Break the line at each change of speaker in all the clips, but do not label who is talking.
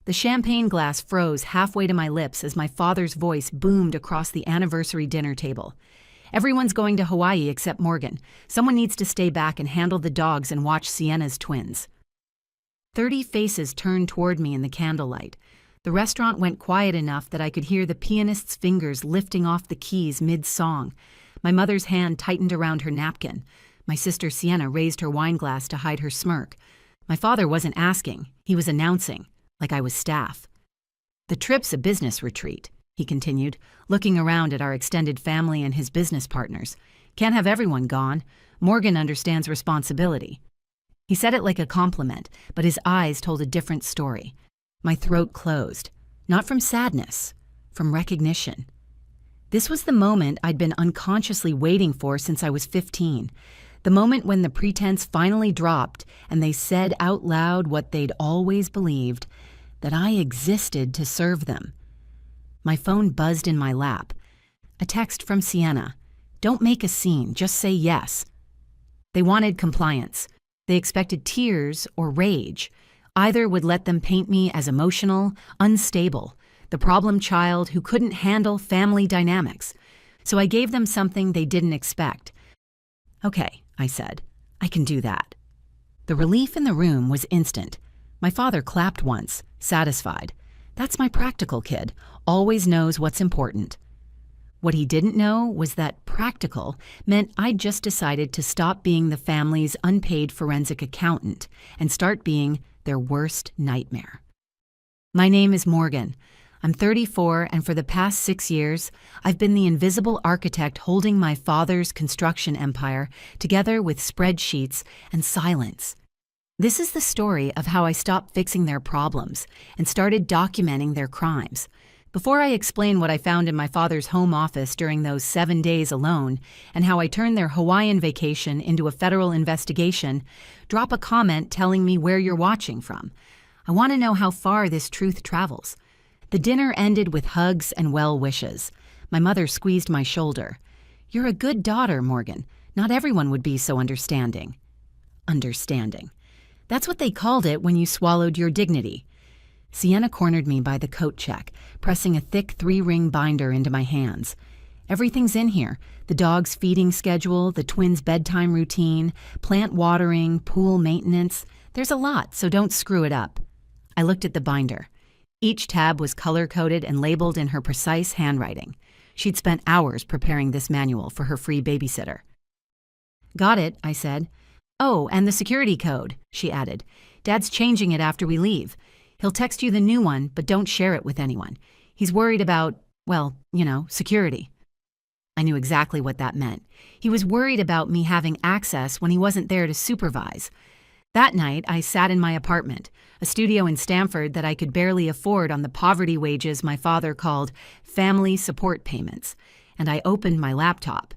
The champagne glass froze halfway to my lips as my father's voice boomed across the anniversary dinner table. Everyone's going to Hawaii except Morgan. Someone needs to stay back and handle the dogs and watch Sienna's twins. 30 faces turned toward me in the candlelight. The restaurant went quiet enough that I could hear the pianist's fingers lifting off the keys mid-song. My mother's hand tightened around her napkin. My sister Sienna raised her wine glass to hide her smirk. My father wasn't asking, he was announcing, like I was staff. "The trip's a business retreat," he continued, looking around at our extended family and his business partners. "Can't have everyone gone. Morgan understands responsibility." He said it like a compliment, but his eyes told a different story. My throat closed, not from sadness, from recognition. This was the moment I'd been unconsciously waiting for since I was 15, the moment when the pretense finally dropped and they said out loud what they'd always believed, that I existed to serve them. My phone buzzed in my lap. A text from Sienna. "Don't make a scene, just say yes." They wanted compliance. They expected tears or rage. Either would let them paint me as emotional, unstable, the problem child who couldn't handle family dynamics. So I gave them something they didn't expect. "Okay," I said, "I can do that." The relief in the room was instant. My father clapped once, satisfied. That's my practical kid, always knows what's important. What he didn't know was that practical meant I'd just decided to stop being the family's unpaid forensic accountant and start being their worst nightmare. My name is Morgan. I'm 34, and for the past 6 years, I've been the invisible architect holding my father's construction empire together with spreadsheets and silence. This is the story of how I stopped fixing their problems and started documenting their crimes. Before I explain what I found in my father's home office during those 7 days alone and how I turned their Hawaiian vacation into a federal investigation, drop a comment telling me where you're watching from. I want to know how far this truth travels. The dinner ended with hugs and well wishes. My mother squeezed my shoulder. "You're a good daughter, Morgan. Not everyone would be so understanding." Understanding. That's what they called it when you swallowed your dignity. Sienna cornered me by the coat check, pressing a thick 3-ring binder into my hands. "Everything's in here. The dog's feeding schedule, the twins' bedtime routine, plant watering, pool maintenance. There's a lot, so don't screw it up." I looked at the binder. Each tab was color-coded and labeled in her precise handwriting. She'd spent hours preparing this manual for her free babysitter. "Got it," I said. "Oh, and the security code," she added. "Dad's changing it after we leave. He'll text you the new one, but don't share it with anyone. He's worried about, well, security." I knew exactly what that meant. He was worried about me having access when he wasn't there to supervise. That night, I sat in my apartment, a studio in Stamford that I could barely afford on the poverty wages my father called family support payments, and I opened my laptop.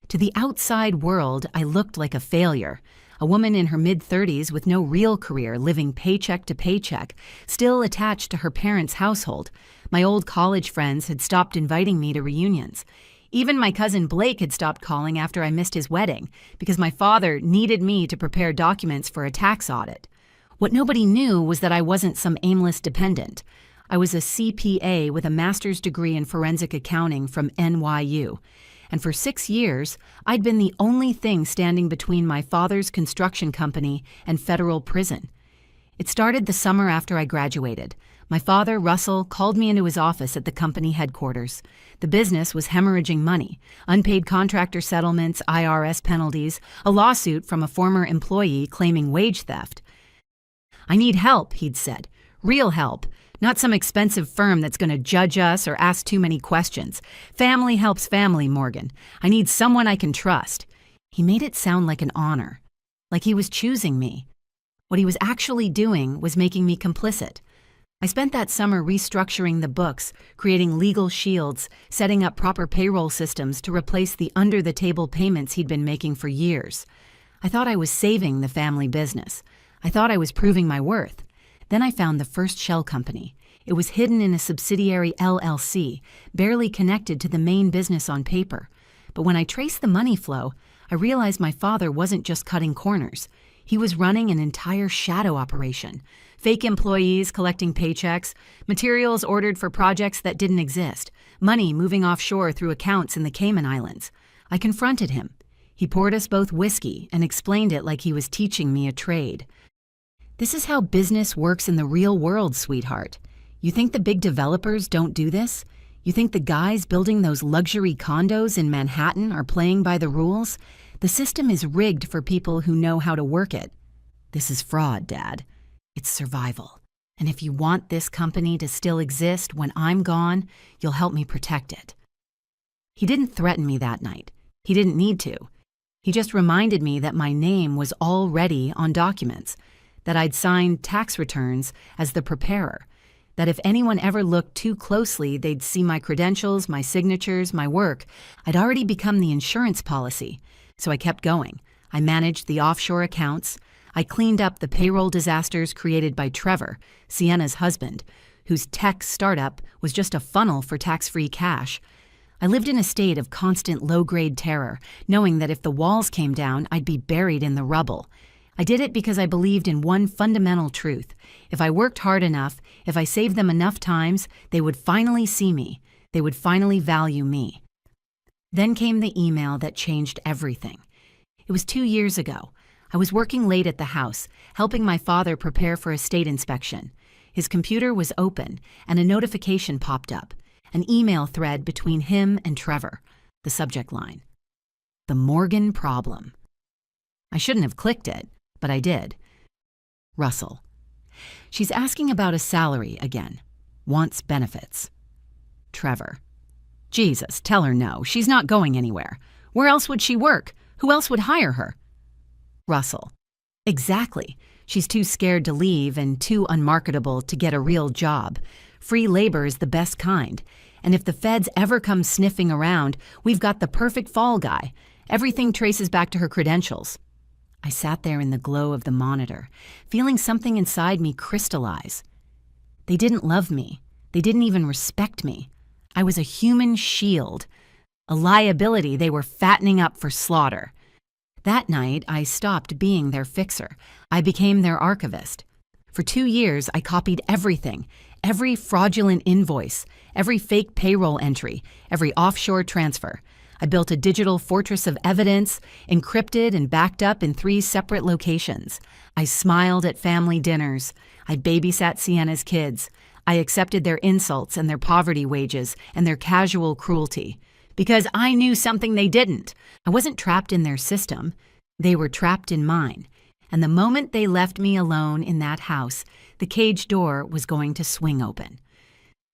To the outside world, I looked like a failure. A woman in her mid-30s with no real career, living paycheck to paycheck, still attached to her parents' household. My old college friends had stopped inviting me to reunions. Even my cousin Blake had stopped calling after I missed his wedding, because my father needed me to prepare documents for a tax audit. What nobody knew was that I wasn't some aimless dependent. I was a CPA with a master's degree in forensic accounting from NYU. And for 6 years, I'd been the only thing standing between my father's construction company and federal prison. It started the summer after I graduated. My father, Russell, called me into his office at the company headquarters. The business was hemorrhaging money, unpaid contractor settlements, IRS penalties, a lawsuit from a former employee claiming wage theft. "I need help," he'd said. "Real help. Not some expensive firm that's going to judge us or ask too many questions. Family helps family, Morgan. I need someone I can trust." He made it sound like an honor, like he was choosing me. What he was actually doing was making me complicit. I spent that summer restructuring the books, creating legal shields, setting up proper payroll systems to replace the under-the-table payments he'd been making for years. I thought I was saving the family business. I thought I was proving my worth. Then I found the first shell company. It was hidden in a subsidiary LLC, barely connected to the main business on paper. But when I traced the money flow, I realized my father wasn't just cutting corners. He was running an entire shadow operation. Fake employees collecting paychecks, materials ordered for projects that didn't exist, money moving offshore through accounts in the Cayman Islands. I confronted him. He poured us both whiskey and explained it like he was teaching me a trade. This is how business works in the real world, sweetheart. You think the big developers don't do this? You think the guys building those luxury condos in Manhattan are playing by the rules? The system is rigged for people who know how to work it. This is fraud, Dad. It's survival. And if you want this company to still exist when I'm gone, you'll help me protect it. He didn't threaten me that night. He didn't need to. He just reminded me that my name was already on documents, that I'd signed tax returns as the preparer, that if anyone ever looked too closely, they'd see my credentials, my signatures, my work. I'd already become the insurance policy. So I kept going. I managed the offshore accounts. I cleaned up the payroll disasters created by Trevor, Sienna's husband, whose tech startup was just a funnel for tax-free cash. I lived in a state of constant low-grade terror, knowing that if the walls came down, I'd be buried in the rubble. I did it because I believed in one fundamental truth. If I worked hard enough, if I saved them enough times, they would finally see me. They would finally value me. Then came the email that changed everything. It was 2 years ago. I was working late at the house, helping my father prepare for a state inspection. His computer was open, and a notification popped up, an email thread between him and Trevor. The subject line: The Morgan Problem. I shouldn't have clicked it, but I did. Russell. She's asking about a salary again. Wants benefits. Trevor. Jesus, tell her no. She's not going anywhere. Where else would she work? Who else would hire her? Russell. Exactly. She's too scared to leave and too unmarketable to get a real job. Free labor is the best kind. And if the feds ever come sniffing around, we've got the perfect fall guy. Everything traces back to her credentials. I sat there in the glow of the monitor, feeling something inside me crystallize. They didn't love me. They didn't even respect me. I was a human shield, a liability they were fattening up for slaughter. That night, I stopped being their fixer. I became their archivist. For 2 years, I copied everything, every fraudulent invoice, every fake payroll entry, every offshore transfer. I built a digital fortress of evidence, encrypted and backed up in 3 separate locations. I smiled at family dinners. I babysat Sienna's kids. I accepted their insults and their poverty wages and their casual cruelty. Because I knew something they didn't. I wasn't trapped in their system. They were trapped in mine. And the moment they left me alone in that house, the cage door was going to swing open.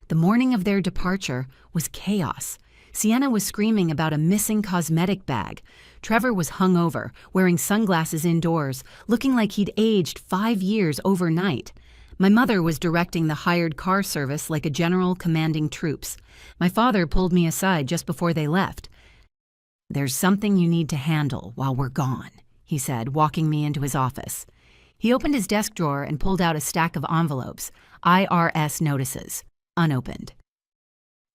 The morning of their departure was chaos. Sienna was screaming about a missing cosmetic bag. Trevor was hungover, wearing sunglasses indoors, looking like he'd aged 5 years overnight. My mother was directing the hired car service like a general commanding troops. My father pulled me aside just before they left. "There's something you need to handle while we're gone," he said, walking me into his office. He opened his desk drawer and pulled out a stack of envelopes, IRS notices, unopened.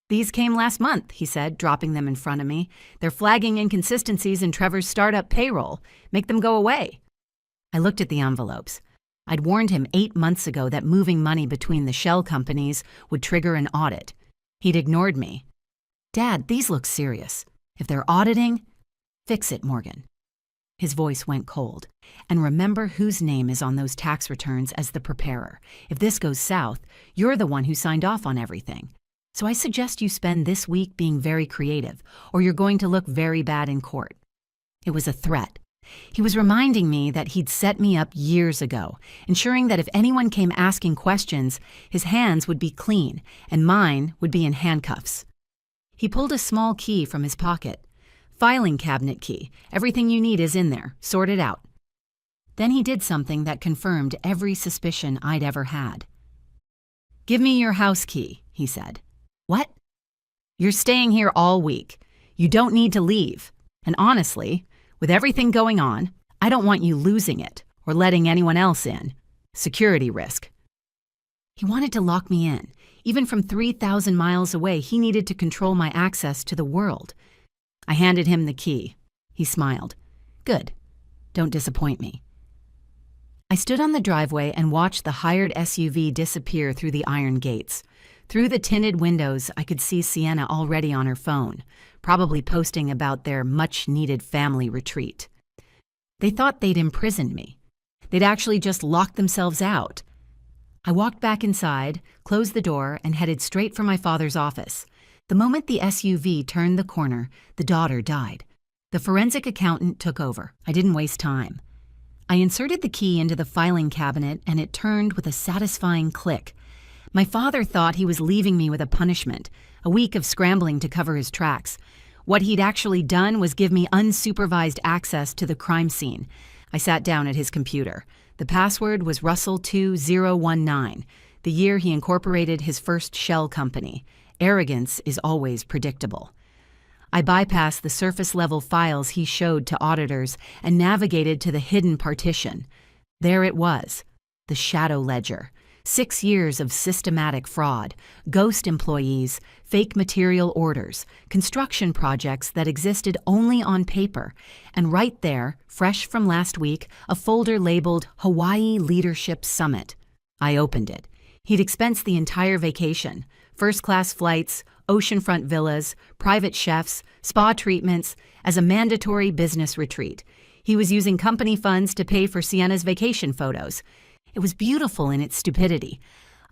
"These came last month," he said, dropping them in front of me. "They're flagging inconsistencies in Trevor's startup payroll. Make them go away." I looked at the envelopes. I'd warned him 8 months ago that moving money between the shell companies would trigger an audit. He'd ignored me. "Dad, these look serious. If they're auditing, fix it, Morgan." His voice went cold. "And remember whose name is on those tax returns as the preparer. If this goes south, you're the one who signed off on everything. So I suggest you spend this week being very creative, or you're going to look very bad in court." It was a threat. He was reminding me that he'd set me up years ago, ensuring that if anyone came asking questions, his hands would be clean and mine would be in handcuffs. He pulled a small key from his pocket. "Filing cabinet key. Everything you need is in there. Sort it out." Then he did something that confirmed every suspicion I'd ever had. "Give me your house key," he said. "What?" "You're staying here all week. You don't need to leave. And honestly, with everything going on, I don't want you losing it or letting anyone else in. Security risk." He wanted to lock me in. Even from 3,000 miles away, he needed to control my access to the world. I handed him the key. He smiled. "Good. Don't disappoint me." I stood on the driveway and watched the hired SUV disappear through the iron gates. Through the tinted windows, I could see Sienna already on her phone, probably posting about their much-needed family retreat. They thought they'd imprisoned me. They'd actually just locked themselves out. I walked back inside, closed the door, and headed straight for my father's office. The moment the SUV turned the corner, the daughter died. The forensic accountant took over. I didn't waste time. I inserted the key into the filing cabinet, and it turned with a satisfying click. My father thought he was leaving me with a punishment, a week of scrambling to cover his tracks. What he'd actually done was give me unsupervised access to the crime scene. I sat down at his computer. The password was Russell2019, the year he incorporated his first shell company. Arrogance is always predictable. I bypassed the surface-level files he showed to auditors and navigated to the hidden partition. There it was, the shadow ledger. 6 years of systematic fraud, ghost employees, fake material orders, construction projects that existed only on paper, and right there, fresh from last week, a folder labeled Hawaii Leadership Summit. I opened it. He'd expensed the entire vacation, first-class flights, oceanfront villas, private chefs, spa treatments, as a mandatory business retreat. He was using company funds to pay for Sienna's vacation photos. It was beautiful in its stupidity.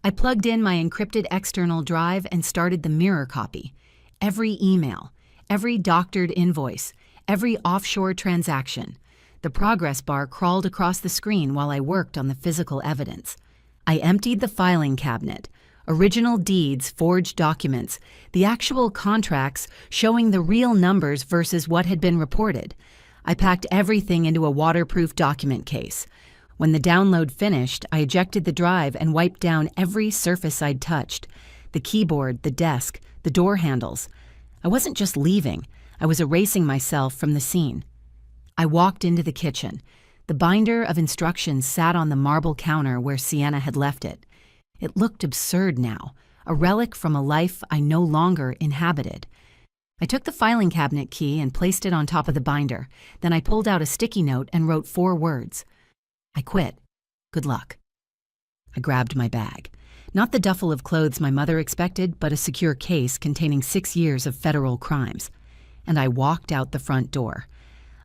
I plugged in my encrypted external drive and started the mirror copy. Every email, every doctored invoice, every offshore transaction. The progress bar crawled across the screen while I worked on the physical evidence. I emptied the filing cabinet. Original deeds, forged documents, the actual contracts showing the real numbers versus what had been reported. I packed everything into a waterproof document case. When the download finished, I ejected the drive and wiped down every surface I'd touched. The keyboard, the desk, the door handles. I wasn't just leaving. I was erasing myself from the scene. I walked into the kitchen. The binder of instructions sat on the marble counter where Sienna had left it. It looked absurd now, a relic from a life I no longer inhabited. I took the filing cabinet key and placed it on top of the binder. Then I pulled out a sticky note and wrote 4 words. I quit. Good luck. I grabbed my bag. Not the duffel of clothes my mother expected, but a secure case containing 6 years of federal crimes. And I walked out the front door.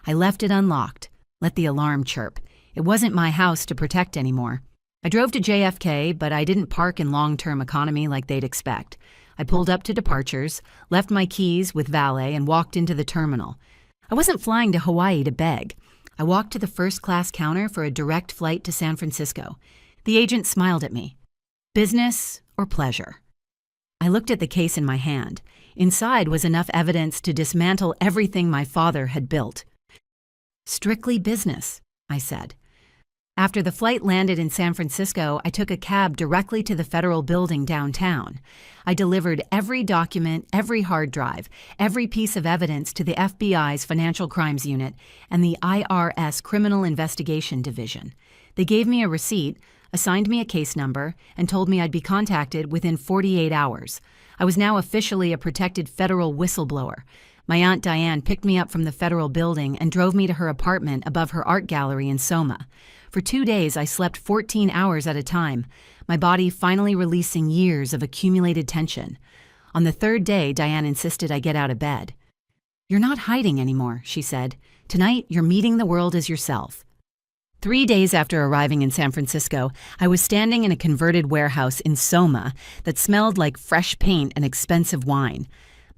I left it unlocked, let the alarm chirp. It wasn't my house to protect anymore. I drove to JFK, but I didn't park in long-term economy like they'd expect. I pulled up to departures, left my keys with valet, and walked into the terminal. I wasn't flying to Hawaii to beg. I walked to the first-class counter for a direct flight to San Francisco. The agent smiled at me. Business or pleasure? I looked at the case in my hand. Inside was enough evidence to dismantle everything my father had built. Strictly business, I said. After the flight landed in San Francisco, I took a cab directly to the federal building downtown. I delivered every document, every hard drive, every piece of evidence to the FBI's Financial Crimes Unit and the IRS Criminal Investigation Division. They gave me a receipt, assigned me a case number, and told me I'd be contacted within 48 hours. I was now officially a protected federal whistleblower. My Aunt Diane picked me up from the federal building and drove me to her apartment above her art gallery in Soma. For 2 days, I slept 14 hours at a time, my body finally releasing years of accumulated tension. On the 3rd day, Diane insisted I get out of bed. "You're not hiding anymore," she said. "Tonight, you're meeting the world as yourself." 3 days after arriving in San Francisco, I was standing in a converted warehouse in Soma that smelled like fresh paint and expensive wine.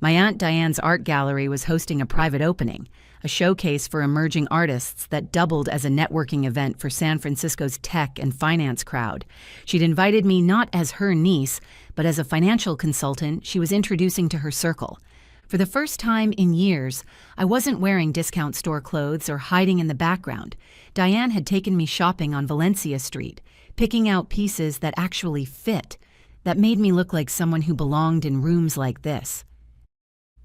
My Aunt Diane's art gallery was hosting a private opening, a showcase for emerging artists that doubled as a networking event for San Francisco's tech and finance crowd. She'd invited me not as her niece, but as a financial consultant she was introducing to her circle. For the first time in years, I wasn't wearing discount store clothes or hiding in the background. Diane had taken me shopping on Valencia Street, picking out pieces that actually fit, that made me look like someone who belonged in rooms like this.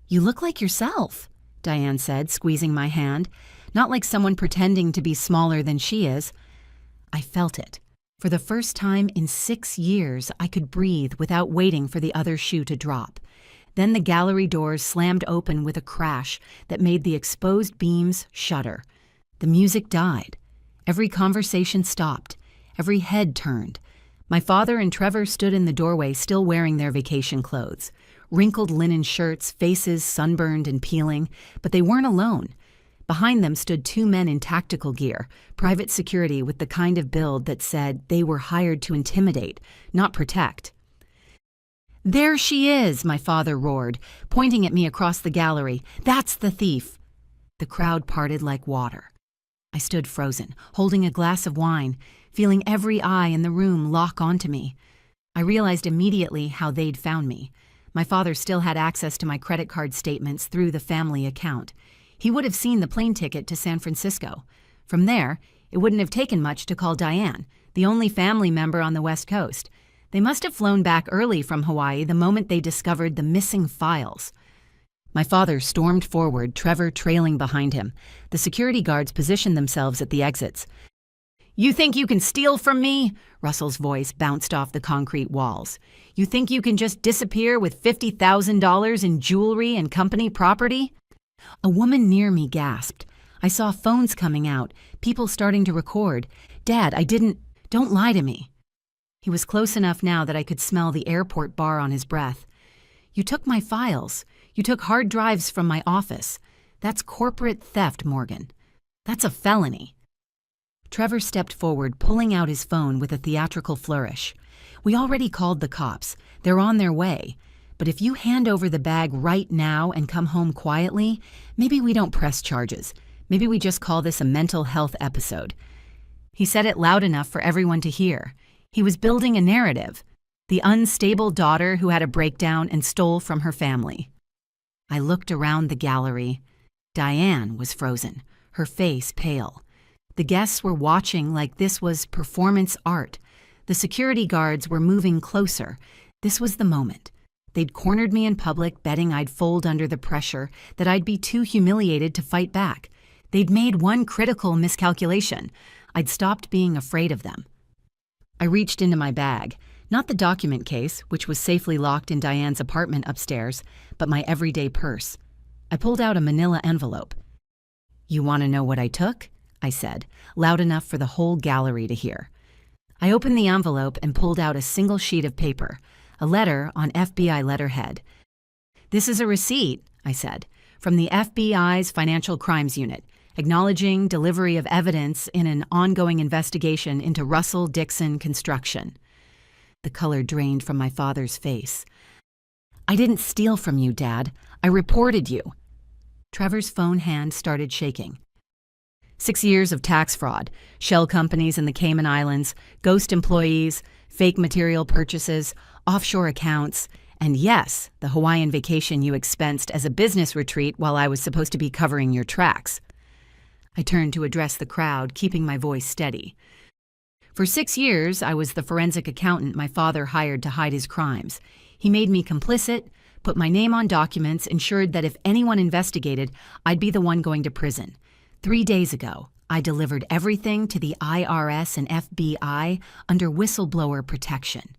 "You look like yourself," Diane said, squeezing my hand, "not like someone pretending to be smaller than she is." I felt it. For the first time in 6 years, I could breathe without waiting for the other shoe to drop. Then the gallery doors slammed open with a crash that made the exposed beams shudder. The music died. Every conversation stopped. Every head turned. My father and Trevor stood in the doorway still wearing their vacation clothes. Wrinkled linen shirts, faces sunburned and peeling, but they weren't alone. Behind them stood two men in tactical gear, private security with the kind of build that said they were hired to intimidate, not protect. "There she is," my father roared, pointing at me across the gallery. "That's the thief." The crowd parted like water. I stood frozen, holding a glass of wine, feeling every eye in the room lock onto me. I realized immediately how they'd found me. My father still had access to my credit card statements through the family account. He would have seen the plane ticket to San Francisco. From there, it wouldn't have taken much to call Diane, the only family member on the West Coast. They must have flown back early from Hawaii the moment they discovered the missing files. My father stormed forward, Trevor trailing behind him. The security guards positioned themselves at the exits. "You think you can steal from me?" Russell's voice bounced off the concrete walls. "You think you can just disappear with $50,000 in jewelry and company property?" A woman near me gasped. I saw phones coming out, people starting to record. "Dad, don't lie to me." He was close enough now that I could smell the airport bar on his breath. "You took my files. You took hard drives from my office. That's corporate theft, Morgan. That's a felony." Trevor stepped forward, pulling out his phone with a theatrical flourish. "We already called the cops. They're on their way. But if you hand over the bag right now and come home quietly, maybe we don't press charges. Maybe we just call this a mental health episode." He said it loud enough for everyone to hear. He was building a narrative. The unstable daughter who had a breakdown and stole from her family. I looked around the gallery. Diane was frozen, her face pale. The guests were watching like this was performance art. The security guards were moving closer. This was the moment. They'd cornered me in public, betting I'd fold under the pressure, that I'd be too humiliated to fight back. They'd made one critical miscalculation. I'd stopped being afraid of them. I reached into my bag. Not the document case, which was safely locked in Diane's apartment upstairs, but my everyday purse. I pulled out a manila envelope. "You want to know what I took?" I said, loud enough for the whole gallery to hear. I opened the envelope and pulled out a single sheet of paper, a letter on FBI letterhead. "This is a receipt," I said, "from the FBI's Financial Crimes Unit, acknowledging delivery of evidence in an ongoing investigation into Russell Dixon Construction." The color drained from my father's face. "I didn't steal from you, Dad. I reported you." Trevor's phone hand started shaking. 6 years of tax fraud, shell companies in the Cayman Islands, ghost employees, fake material purchases, offshore accounts, and yes, the Hawaiian vacation you expensed as a business retreat while I was supposed to be covering your tracks. I turned to address the crowd, keeping my voice steady. For 6 years, I was the forensic accountant my father hired to hide his crimes. He made me complicit, put my name on documents, ensured that if anyone investigated, I'd be the one going to prison. 3 days ago, I delivered everything to the IRS and FBI under whistleblower protection.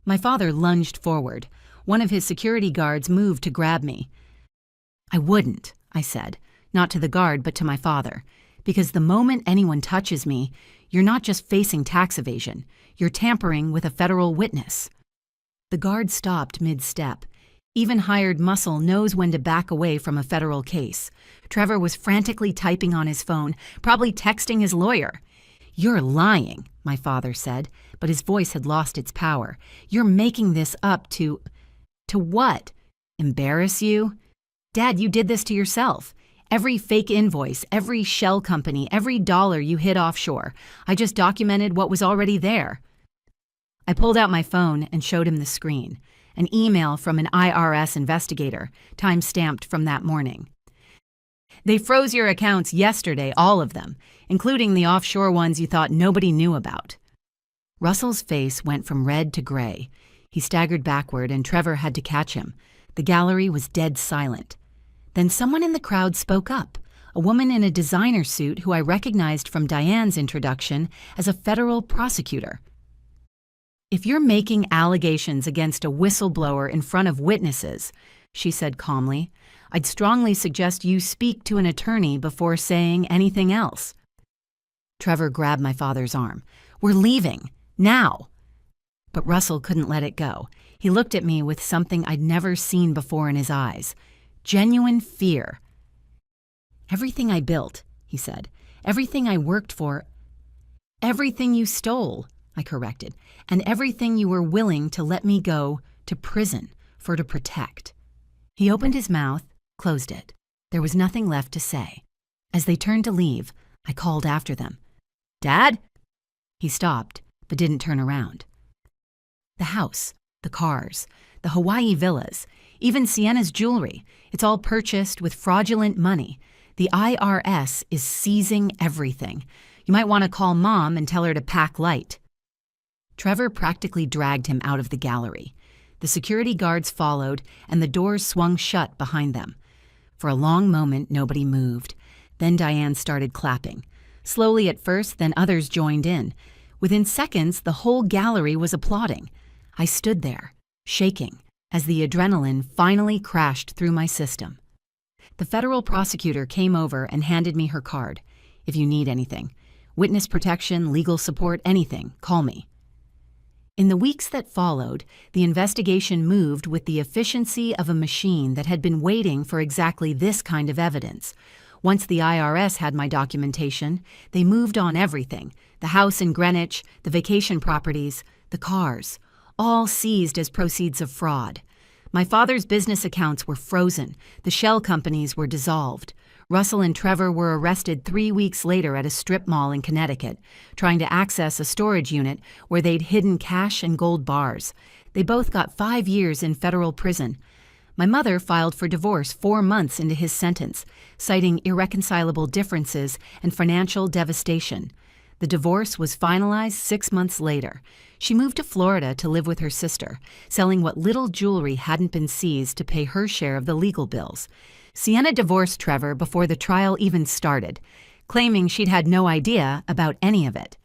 My father lunged forward. One of his security guards moved to grab me. "I wouldn't," I said, not to the guard but to my father, "because the moment anyone touches me, you're not just facing tax evasion, you're tampering with a federal witness." The guard stopped mid-step. Even hired muscle knows when to back away from a federal case. Trevor was frantically typing on his phone, probably texting his lawyer. "You're lying," my father said, but his voice had lost its power. "You're making this up to what? Embarrass you? Dad, you did this to yourself. Every fake invoice, every shell company, every dollar you hid offshore. I just documented what was already there." I pulled out my phone and showed him the screen. An email from an IRS investigator, time-stamped from that morning. "They froze your accounts yesterday, all of them, including the offshore ones you thought nobody knew about." Russell's face went from red to gray. He staggered backward, and Trevor had to catch him. The gallery was dead silent. Then someone in the crowd spoke up, a woman in a designer suit who I recognized from Diane's introduction as a federal prosecutor. "If you're making allegations against a whistleblower in front of witnesses," she said calmly, "I'd strongly suggest you speak to an attorney before saying anything else." Trevor grabbed my father's arm. We're leaving. Now. But Russell couldn't let it go. He looked at me with something I'd never seen before in his eyes. Genuine fear. Everything I built, he said. Everything I worked for. Everything you stole, I corrected. And everything you were willing to let me go to prison for to protect. He opened his mouth, closed it. There was nothing left to say. As they turned to leave, I called after them. Dad? He stopped, but didn't turn around. The house, the cars, the Hawaii villas, even Sienna's jewelry, it's all purchased with fraudulent money. The IRS is seizing everything. You might want to call Mom and tell her to pack light. Trevor practically dragged him out of the gallery. The security guards followed, and the doors swung shut behind them. For a long moment, nobody moved. Then Diane started clapping. Slowly at first, then others joined in. Within seconds, the whole gallery was applauding. I stood there, shaking, as the adrenaline finally crashed through my system. The federal prosecutor came over and handed me her card. If you need anything, witness protection, legal support, anything, call me. In the weeks that followed, the investigation moved with the efficiency of a machine that had been waiting for exactly this kind of evidence. Once the IRS had my documentation, they moved on everything: the house in Greenwich, the vacation properties, the cars, all seized as proceeds of fraud. My father's business accounts were frozen. The shell companies were dissolved. Russell and Trevor were arrested 3 weeks later at a strip mall in Connecticut, trying to access a storage unit where they'd hidden cash and gold bars. They both got 5 years in federal prison. My mother filed for divorce 4 months into his sentence, citing irreconcilable differences and financial devastation. The divorce was finalized 6 months later. She moved to Florida to live with her sister, selling what little jewelry hadn't been seized to pay her share of the legal bills. Sienna divorced Trevor before the trial even started, claiming she'd had no idea about any of it.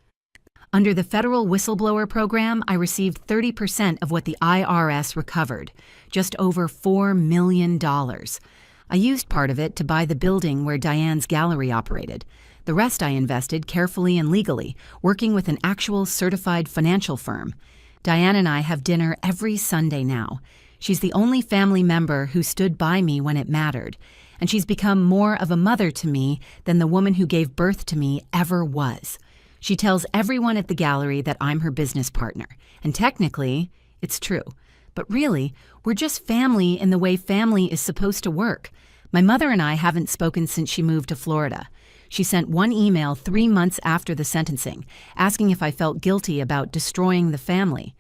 Under the federal whistleblower program, I received 30% of what the IRS recovered, just over $4 million. I used part of it to buy the building where Diane's gallery operated. The rest I invested carefully and legally, working with an actual certified financial firm. Diane and I have dinner every Sunday now. She's the only family member who stood by me when it mattered, and she's become more of a mother to me than the woman who gave birth to me ever was. She tells everyone at the gallery that I'm her business partner, and technically, it's true. But really, we're just family in the way family is supposed to work. My mother and I haven't spoken since she moved to Florida. She sent one email 3 months after the sentencing, asking if I felt guilty about destroying the family.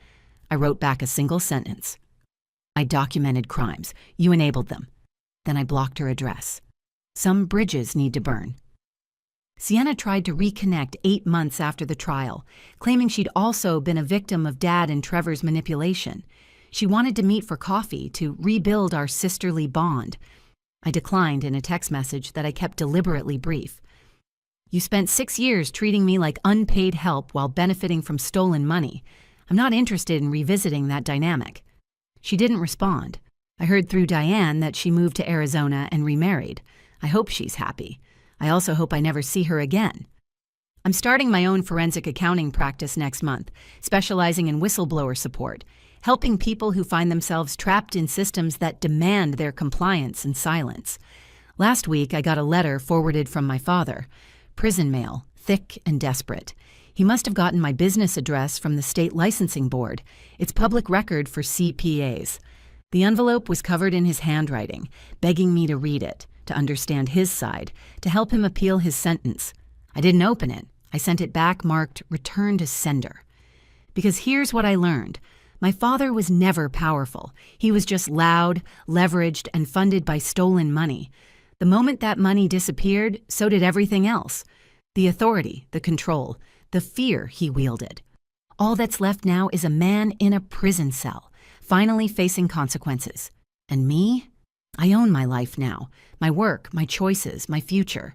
I wrote back a single sentence. I documented crimes. You enabled them. Then I blocked her address. Some bridges need to burn. Sienna tried to reconnect 8 months after the trial, claiming she'd also been a victim of Dad and Trevor's manipulation. She wanted to meet for coffee to rebuild our sisterly bond. I declined in a text message that I kept deliberately brief. You spent 6 years treating me like unpaid help while benefiting from stolen money. I'm not interested in revisiting that dynamic. She didn't respond. I heard through Diane that she moved to Arizona and remarried. I hope she's happy. I also hope I never see her again. I'm starting my own forensic accounting practice next month, specializing in whistleblower support, helping people who find themselves trapped in systems that demand their compliance and silence. Last week, I got a letter forwarded from my father. Prison mail, thick and desperate. He must have gotten my business address from the state licensing board. It's public record for CPAs. The envelope was covered in his handwriting, begging me to read it, to understand his side, to help him appeal his sentence. I didn't open it. I sent it back marked "Return to Sender." Because here's what I learned. My father was never powerful. He was just loud, leveraged, and funded by stolen money. The moment that money disappeared, so did everything else. The authority, the control, the fear he wielded. All that's left now is a man in a prison cell, finally facing consequences. And me? I own my life now, my work, my choices, my future.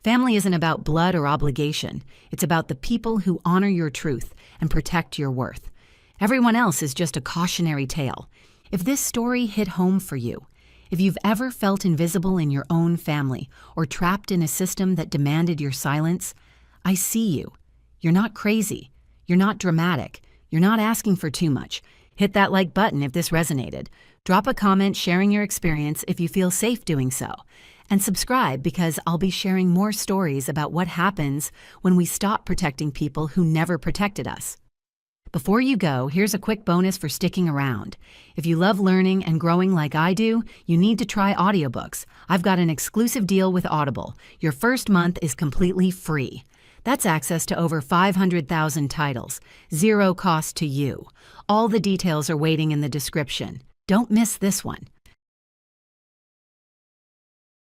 Family isn't about blood or obligation. It's about the people who honor your truth and protect your worth. Everyone else is just a cautionary tale. If this story hit home for you, if you've ever felt invisible in your own family or trapped in a system that demanded your silence, I see you. You're not crazy. You're not dramatic. You're not asking for too much. Hit that like button if this resonated. Drop a comment sharing your experience if you feel safe doing so. And subscribe because I'll be sharing more stories about what happens when we stop protecting people who never protected us. Before you go, here's a quick bonus for sticking around. If you love learning and growing like I do, you need to try audiobooks. I've got an exclusive deal with Audible. Your first month is completely free. That's access to over 500,000 titles, zero cost to you. All the details are waiting in the description. Don't miss this one.